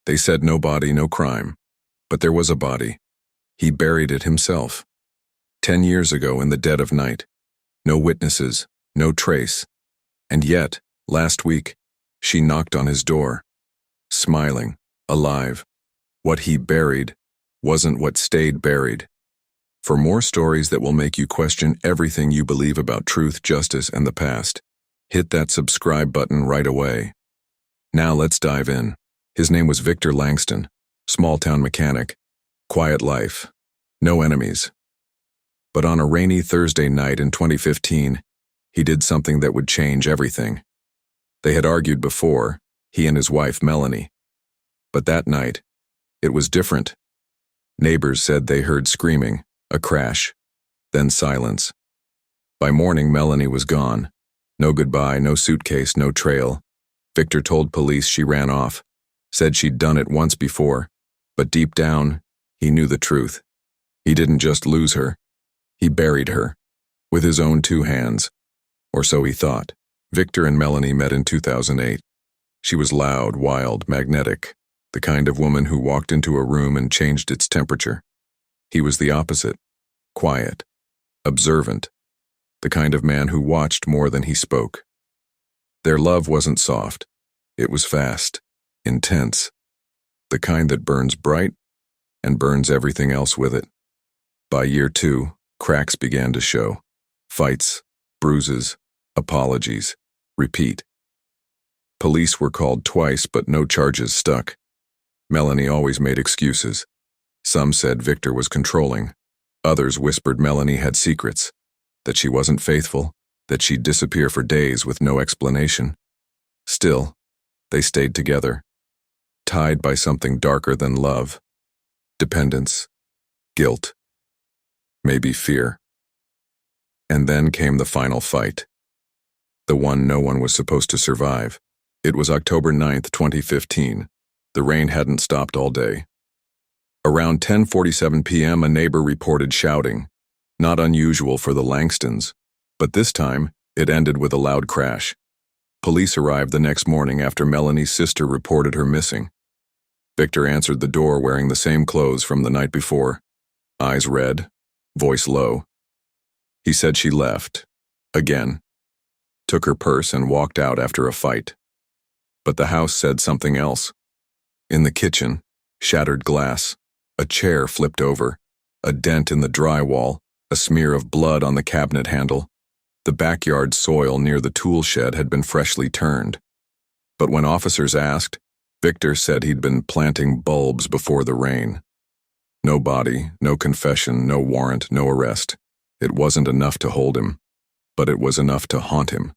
They said no body, no crime. But there was a body. He buried it himself. 10 years ago in the dead of night. No witnesses, no trace. And yet, last week, she knocked on his door. Smiling, alive. What he buried wasn't what stayed buried. For more stories that will make you question everything you believe about truth, justice, and the past, hit that subscribe button right away. Now let's dive in. His name was Victor Langston, small-town mechanic, quiet life, no enemies. But on a rainy Thursday night in 2015, he did something that would change everything. They had argued before, he and his wife Melanie. But that night, it was different. Neighbors said they heard screaming, a crash, then silence. By morning, Melanie was gone. No goodbye, no suitcase, no trail. Victor told police she ran off, said she'd done it once before, but deep down, he knew the truth. He didn't just lose her. He buried her, with his own 2 hands, or so he thought. Victor and Melanie met in 2008. She was loud, wild, magnetic, the kind of woman who walked into a room and changed its temperature. He was the opposite, quiet, observant, the kind of man who watched more than he spoke. Their love wasn't soft. It was fast, intense, the kind that burns bright and burns everything else with it. By year 2, cracks began to show. Fights, bruises, apologies, repeat. Police were called twice, but no charges stuck. Melanie always made excuses. Some said Victor was controlling. Others whispered Melanie had secrets, that she wasn't faithful, that she'd disappear for days with no explanation. Still, they stayed together, tied by something darker than love, dependence, guilt, maybe fear. And then came the final fight. The one no one was supposed to survive. It was October 9th, 2015. The rain hadn't stopped all day. Around 10:47 p.m., a neighbor reported shouting. Not unusual for the Langstons, but this time, it ended with a loud crash. Police arrived the next morning after Melanie's sister reported her missing. Victor answered the door wearing the same clothes from the night before, eyes red, voice low. He said she left, again, took her purse and walked out after a fight. But the house said something else. In the kitchen, shattered glass, a chair flipped over, a dent in the drywall, a smear of blood on the cabinet handle. The backyard soil near the tool shed had been freshly turned. But when officers asked, Victor said he'd been planting bulbs before the rain. No body, no confession, no warrant, no arrest. It wasn't enough to hold him, but it was enough to haunt him.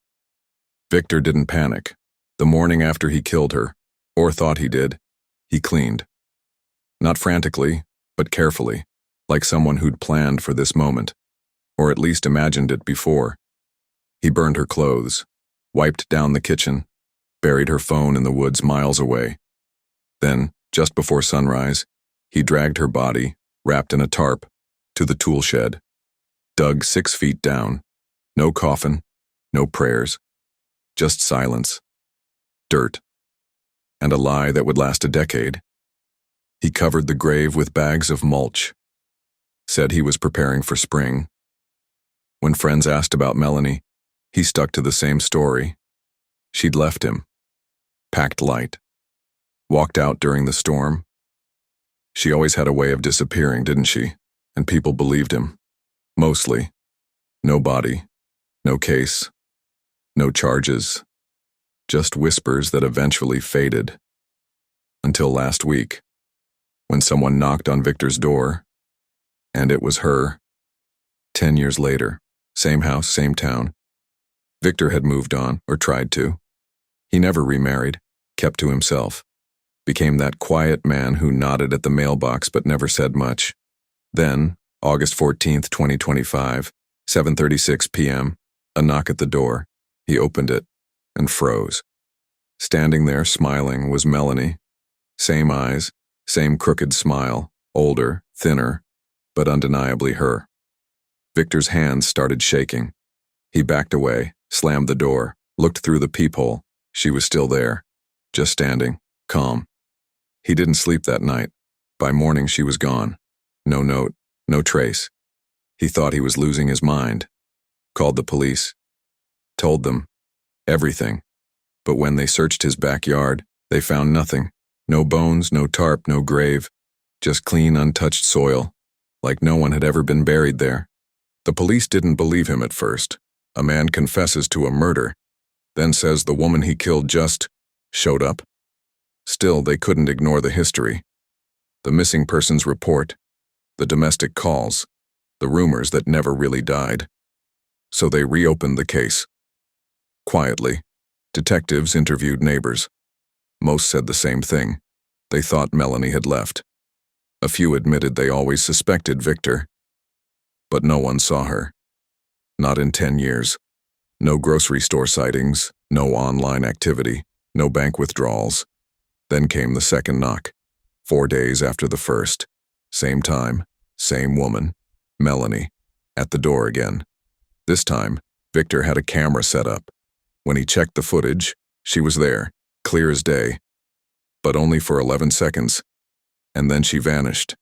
Victor didn't panic. The morning after he killed her, or thought he did, he cleaned. Not frantically, but carefully, like someone who'd planned for this moment, or at least imagined it before. He burned her clothes, wiped down the kitchen, buried her phone in the woods miles away. Then, just before sunrise, he dragged her body, wrapped in a tarp, to the tool shed, dug 6 feet down. No coffin, no prayers, just silence, dirt, and a lie that would last a decade. He covered the grave with bags of mulch, said he was preparing for spring. When friends asked about Melanie, he stuck to the same story. She'd left him, packed light, walked out during the storm. She always had a way of disappearing, didn't she? And people believed him. Mostly. No body, no case, no charges, just whispers that eventually faded. Until last week, when someone knocked on Victor's door, and it was her. 10 years later, same house, same town. Victor had moved on, or tried to. He never remarried, kept to himself, became that quiet man who nodded at the mailbox but never said much. Then, August 14th, 2025, 7:36 p.m., a knock at the door. He opened it and froze. Standing there, smiling, was Melanie. Same eyes, same crooked smile, older, thinner, but undeniably her. Victor's hands started shaking. He backed away, slammed the door, looked through the peephole. She was still there, just standing, calm. He didn't sleep that night. By morning, she was gone. No note, no trace. He thought he was losing his mind. Called the police. Told them. Everything. But when they searched his backyard, they found nothing. No bones, no tarp, no grave. Just clean, untouched soil. Like no one had ever been buried there. The police didn't believe him at first. A man confesses to a murder, then says the woman he killed just showed up. Still, they couldn't ignore the history. The missing persons report, the domestic calls, the rumors that never really died. So they reopened the case. Quietly, detectives interviewed neighbors. Most said the same thing. They thought Melanie had left. A few admitted they always suspected Victor. But no one saw her. Not in 10 years. No grocery store sightings, no online activity, no bank withdrawals. Then came the second knock. 4 days after the first. Same time, same woman, Melanie, at the door again. This time, Victor had a camera set up. When he checked the footage, she was there, clear as day. But only for 11 seconds. And then she vanished.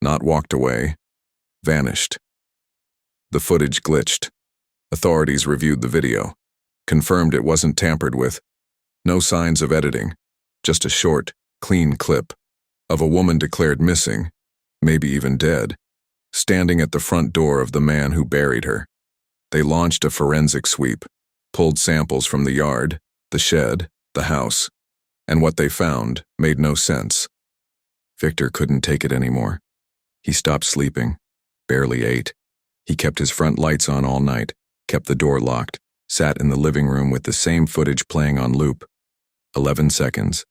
Not walked away, vanished. The footage glitched. Authorities reviewed the video, confirmed it wasn't tampered with. No signs of editing, just a short, clean clip of a woman declared missing, maybe even dead, standing at the front door of the man who buried her. They launched a forensic sweep, pulled samples from the yard, the shed, the house, and what they found made no sense. Victor couldn't take it anymore. He stopped sleeping, barely ate. He kept his front lights on all night, kept the door locked, sat in the living room with the same footage playing on loop. 11 seconds.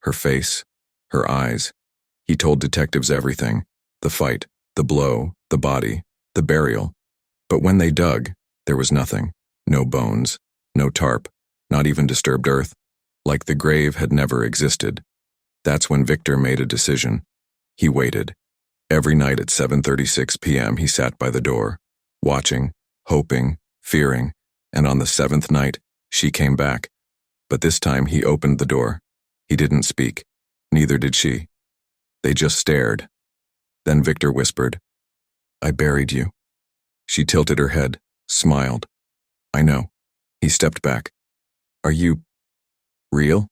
Her face, her eyes. He told detectives everything. The fight, the blow, the body, the burial. But when they dug, there was nothing. No bones, no tarp, not even disturbed earth. Like the grave had never existed. That's when Victor made a decision. He waited. Every night at 7:36 p.m. he sat by the door, watching, hoping, fearing, and on the 7th night, she came back. But this time he opened the door. He didn't speak. Neither did she. They just stared. Then Victor whispered, "I buried you." She tilted her head, smiled. "I know." He stepped back. "Are you real?"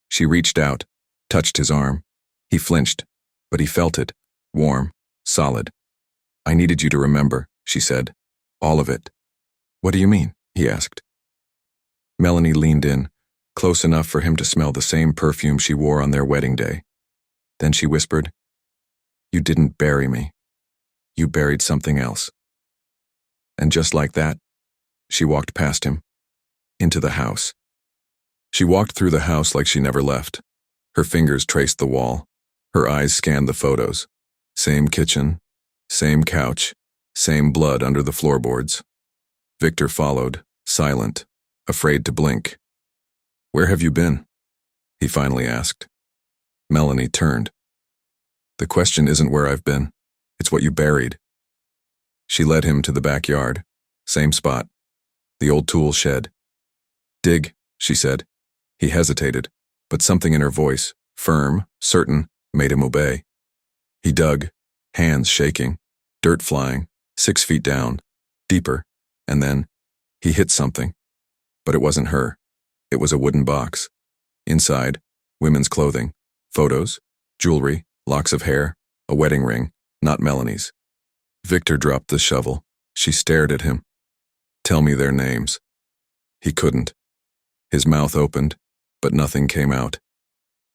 She reached out, touched his arm. He flinched, but he felt it, warm, solid. "I needed you to remember," she said. "All of it." "What do you mean?" he asked. Melanie leaned in, close enough for him to smell the same perfume she wore on their wedding day. Then she whispered, "You didn't bury me. You buried something else." And just like that, she walked past him, into the house. She walked through the house like she never left. Her fingers traced the wall. Her eyes scanned the photos. Same kitchen, same couch, same blood under the floorboards. Victor followed, silent, afraid to blink. "Where have you been?" he finally asked. Melanie turned. "The question isn't where I've been. It's what you buried." She led him to the backyard. Same spot. The old tool shed. "Dig," she said. He hesitated, but something in her voice, firm, certain, made him obey. He dug, hands shaking, dirt flying, 6 feet down, deeper, and then he hit something. But it wasn't her. It was a wooden box. Inside, women's clothing, photos, jewelry, locks of hair, a wedding ring, not Melanie's. Victor dropped the shovel. She stared at him. "Tell me their names." He couldn't. His mouth opened, but nothing came out.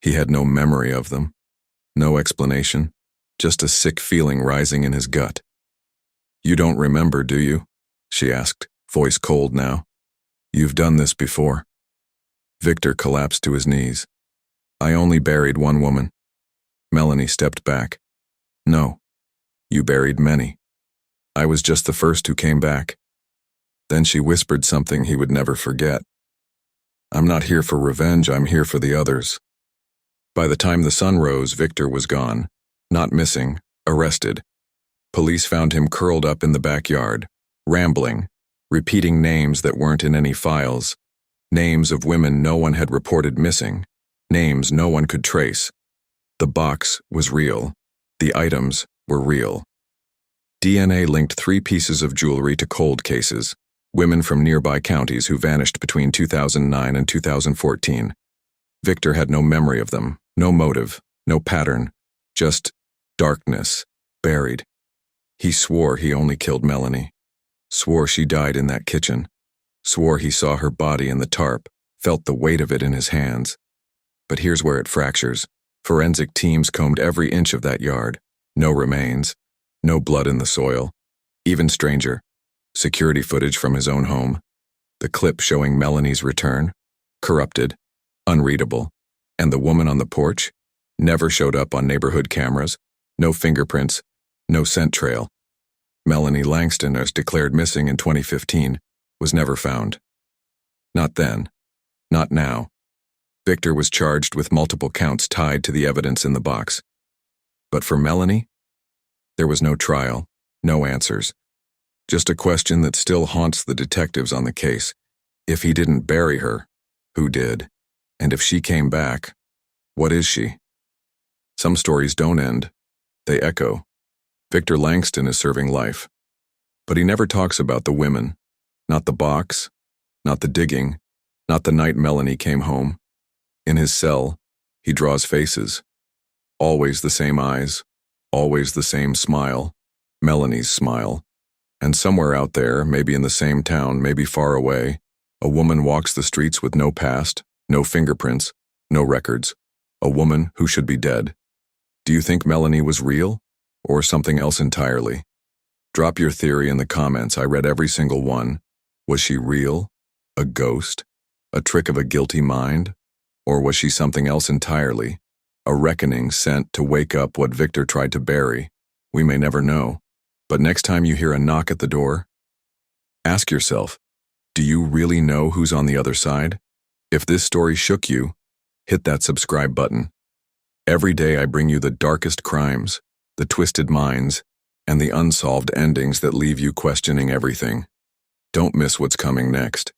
He had no memory of them. No explanation, just a sick feeling rising in his gut. "You don't remember, do you?" she asked, voice cold now. "You've done this before." Victor collapsed to his knees. "I only buried one woman." Melanie stepped back. "No, you buried many. I was just the first who came back." Then she whispered something he would never forget. "I'm not here for revenge, I'm here for the others." By the time the sun rose, Victor was gone. Not missing, arrested. Police found him curled up in the backyard, rambling, repeating names that weren't in any files, names of women no one had reported missing, names no one could trace. The box was real. The items were real. DNA linked 3 pieces of jewelry to cold cases, women from nearby counties who vanished between 2009 and 2014. Victor had no memory of them, no motive, no pattern, just darkness, buried. He swore he only killed Melanie, swore she died in that kitchen, swore he saw her body in the tarp, felt the weight of it in his hands. But here's where it fractures. Forensic teams combed every inch of that yard. No remains, no blood in the soil. Even stranger, security footage from his own home. The clip showing Melanie's return, corrupted, unreadable. And the woman on the porch never showed up on neighborhood cameras. No fingerprints, no scent trail. Melanie Langston, as declared missing in 2015, was never found. Not then. Not now. Victor was charged with multiple counts tied to the evidence in the box. But for Melanie, there was no trial, no answers. Just a question that still haunts the detectives on the case. If he didn't bury her, who did? And if she came back, what is she? Some stories don't end. They echo. Victor Langston is serving life. But he never talks about the women. Not the box, not the digging, not the night Melanie came home. In his cell, he draws faces. Always the same eyes, always the same smile, Melanie's smile. And somewhere out there, maybe in the same town, maybe far away, a woman walks the streets with no past, no fingerprints, no records. A woman who should be dead. Do you think Melanie was real, or something else entirely? Drop your theory in the comments. I read every single one. Was she real? A ghost? A trick of a guilty mind? Or was she something else entirely? A reckoning sent to wake up what Victor tried to bury? We may never know. But next time you hear a knock at the door, ask yourself, do you really know who's on the other side? If this story shook you, hit that subscribe button. Every day I bring you the darkest crimes, the twisted minds, and the unsolved endings that leave you questioning everything. Don't miss what's coming next.